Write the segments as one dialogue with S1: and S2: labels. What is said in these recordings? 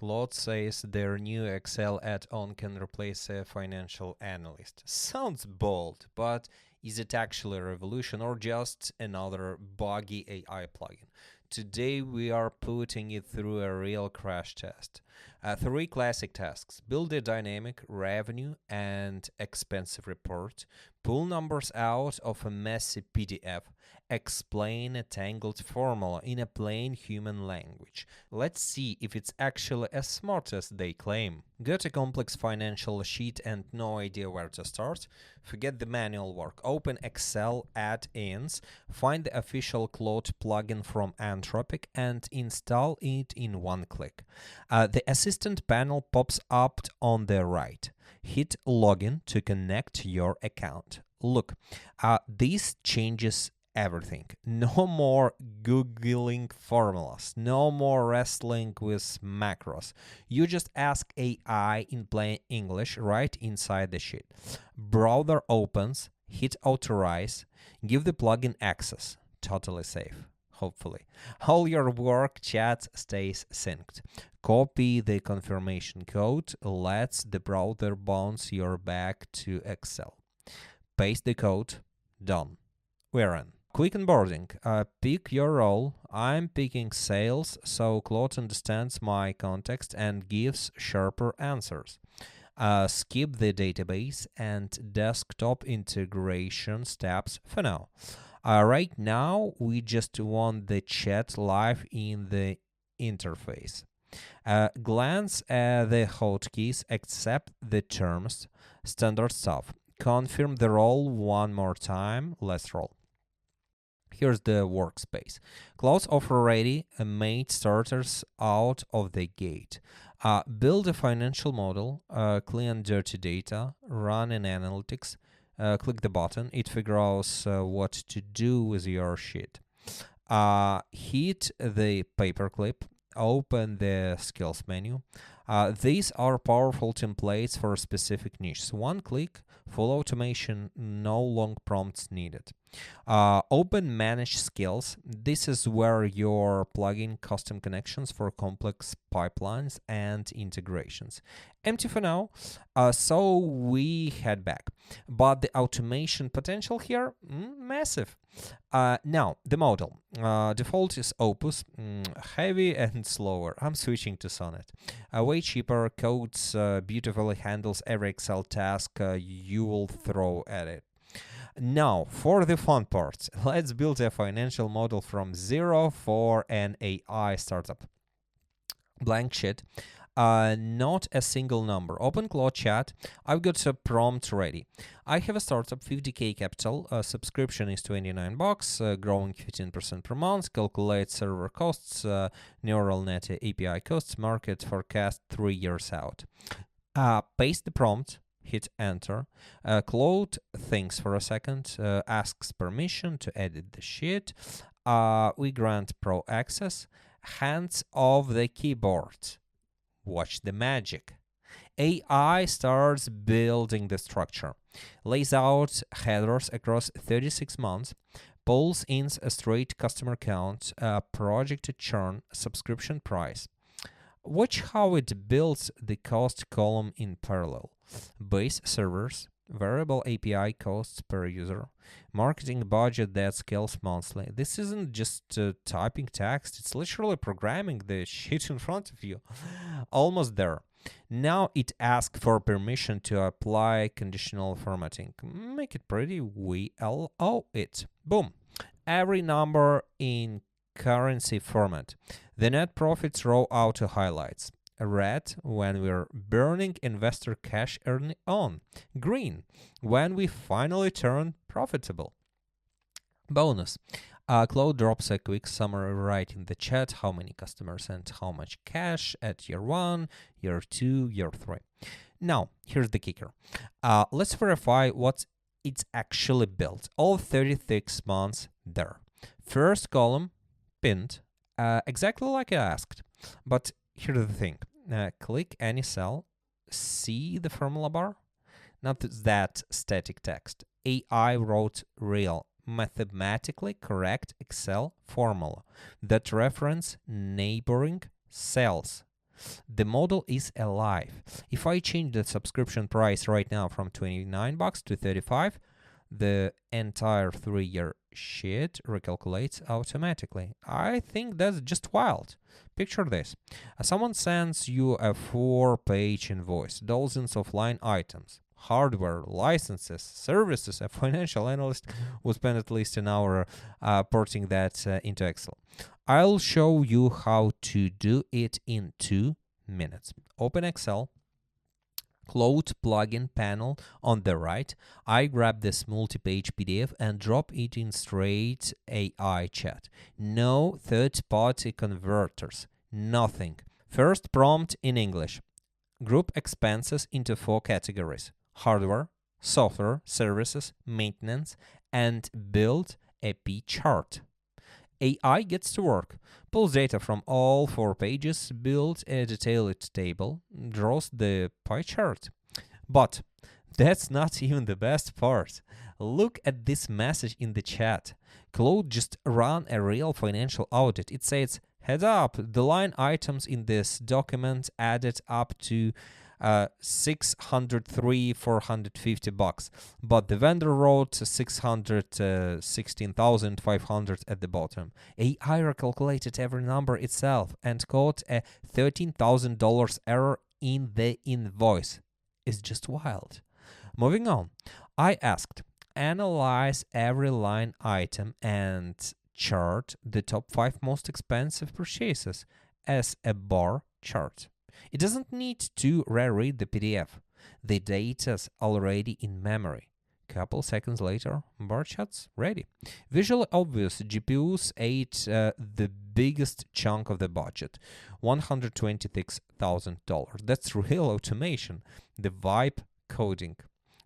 S1: Claude says their new Excel add-on can replace a financial analyst. Sounds bold, but is it actually a revolution or just another buggy AI plugin? Today we are putting it through a real crash test. Three classic tasks: build a dynamic revenue and expensive report, pull numbers out of a messy PDF, explain a tangled formula in a plain human language. Let's see if it's actually as smart as they claim. Got a complex financial sheet and no idea where to start? Forget the manual work. Open Excel add-ins, find the official Claude plugin from Anthropic, and install it in one click. The assistant panel pops up on the right. Hit login to connect your account. Look, this changes everything. No more Googling formulas, no more wrestling with macros. You just ask AI in plain English right inside the sheet. Browser opens, hit authorize, give the plugin access. Totally safe, hopefully. All your work chat stays synced. Copy the confirmation code, lets the browser bounce your back to Excel. Paste the code, done. We're in. Quick onboarding. Pick your role. I'm picking sales, so Claude understands my context and gives sharper answers. Skip the database and desktop integration steps for now. Right now, we just want the chat live in the interface. Glance at the hotkeys, accept the terms, standard stuff. Confirm the role one more time, let's roll. Here's the workspace. Claude's already made starters out of the gate. Build a financial model, clean dirty data, run in analytics, click the button, it figures out what to do with your sheet. Hit the paperclip, open the skills menu. These are powerful templates for specific niches. One click, full automation, no long prompts needed. Open manage skills. This is where you're plugging custom connections for complex pipelines and integrations. Empty for now, so we head back. But the automation potential here, massive. Now, the model. Default is Opus, heavy and slower. I'm switching to Sonnet. Way cheaper, codes beautifully, handles every Excel task you will throw at it. Now, for the fun part, let's build a financial model from zero for an AI startup. Blank sheet. Not a single number. Open Claude chat. I've got a prompt ready. I have a startup, 50k capital. Subscription is $29, growing 15% per month. Calculate server costs, neural net API costs, market forecast 3 years out. Paste the prompt. Hit enter. Claude thinks for a second, asks permission to edit the sheet. We grant pro access. Hands off the keyboard. Watch the magic. AI starts building the structure, lays out headers across 36 months, pulls in a straight customer count, projected churn, subscription price. Watch how it builds the cost column in parallel. Base servers, variable API costs per user, marketing budget that scales monthly. This isn't just typing text, it's literally programming the sheet in front of you. Almost there. Now it asks for permission to apply conditional formatting. Make it pretty, we allow it. Boom. Every number in currency format. The net profits row out to highlights. Red, when we're burning investor cash early on. Green, when we finally turn profitable. Bonus. Claude drops a quick summary right in the chat, how many customers and how much cash at year 1, year 2, year 3. Now, here's the kicker. Let's verify what it's actually built. All 36 months there. First column, pinned, exactly like I asked. But here's the thing. Click any cell, see the formula bar? Not that static text. AI wrote real, mathematically correct Excel formula that reference neighboring cells. The model is alive. If I change the subscription price right now from $29 to $35, the entire 3-year sheet recalculates automatically. I think that's just wild. Picture this. Someone sends you a 4-page invoice, dozens of line items, hardware, licenses, services. A financial analyst will spend at least an hour porting that into Excel. I'll show you how to do it in 2 minutes. Open Excel, Claude plugin panel on the right. I grab this multi-page PDF and drop it in straight AI chat. No third-party converters, nothing. First prompt in English. Group expenses into 4 categories: hardware, software, services, maintenance, and build a P chart. AI gets to work, pulls data from all 4 pages, builds a detailed table, draws the pie chart. But that's not even the best part. Look at this message in the chat. Claude just ran a real financial audit. It says, heads up, the line items in this document added up to $603,450, but the vendor wrote $616,500 at the bottom. AI recalculated every number itself and caught a $13,000 error in the invoice. It's just wild. Moving on, I asked, analyze every line item and chart the top 5 most expensive purchases as a bar chart. It doesn't need to reread the PDF. The data's already in memory. Couple seconds later, bar chart's ready. Visually obvious, GPUs ate the biggest chunk of the budget, $126,000. That's real automation. The vibe coding.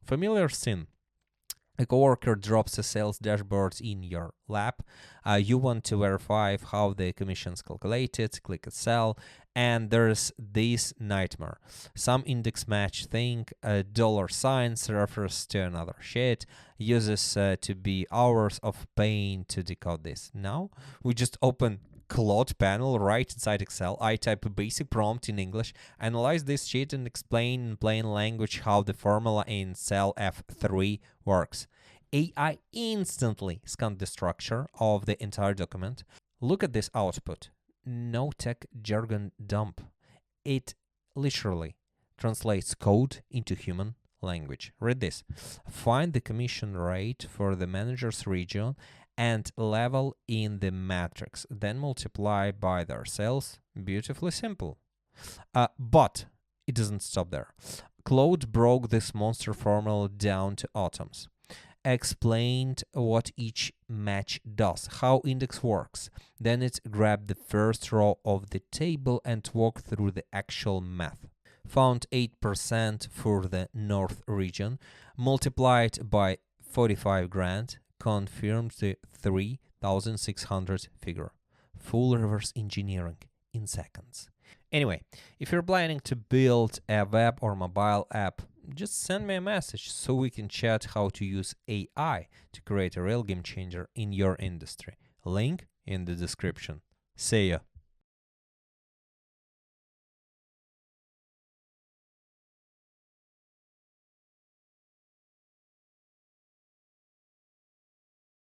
S1: Familiar scene. A coworker drops a sales dashboard in your lap. You want to verify how the commission's calculated, click Excel, and there's this nightmare. Some index match thing, dollar signs refers to another sheet, uses to be hours of pain to decode this. Now, we just open Claude panel right inside Excel. I type a basic prompt in English, analyze this sheet, and explain in plain language how the formula in cell F3 works. AI instantly scanned the structure of the entire document. Look at this output. No tech jargon dump. It literally translates code into human language. Read this. Find the commission rate for the manager's region and level in the matrix, then multiply by their sales. Beautifully simple. But it doesn't stop there. Claude broke this monster formula down to atoms, explained what each match does, how index works. Then it grabbed the first row of the table and walked through the actual math. Found 8% for the North region, multiplied by 45 grand, confirmed the 3,600 figure. Full reverse engineering in seconds. Anyway, if you're planning to build a web or mobile app, just send me a message so we can chat how to use AI to create a real game changer in your industry. Link in the description. See ya.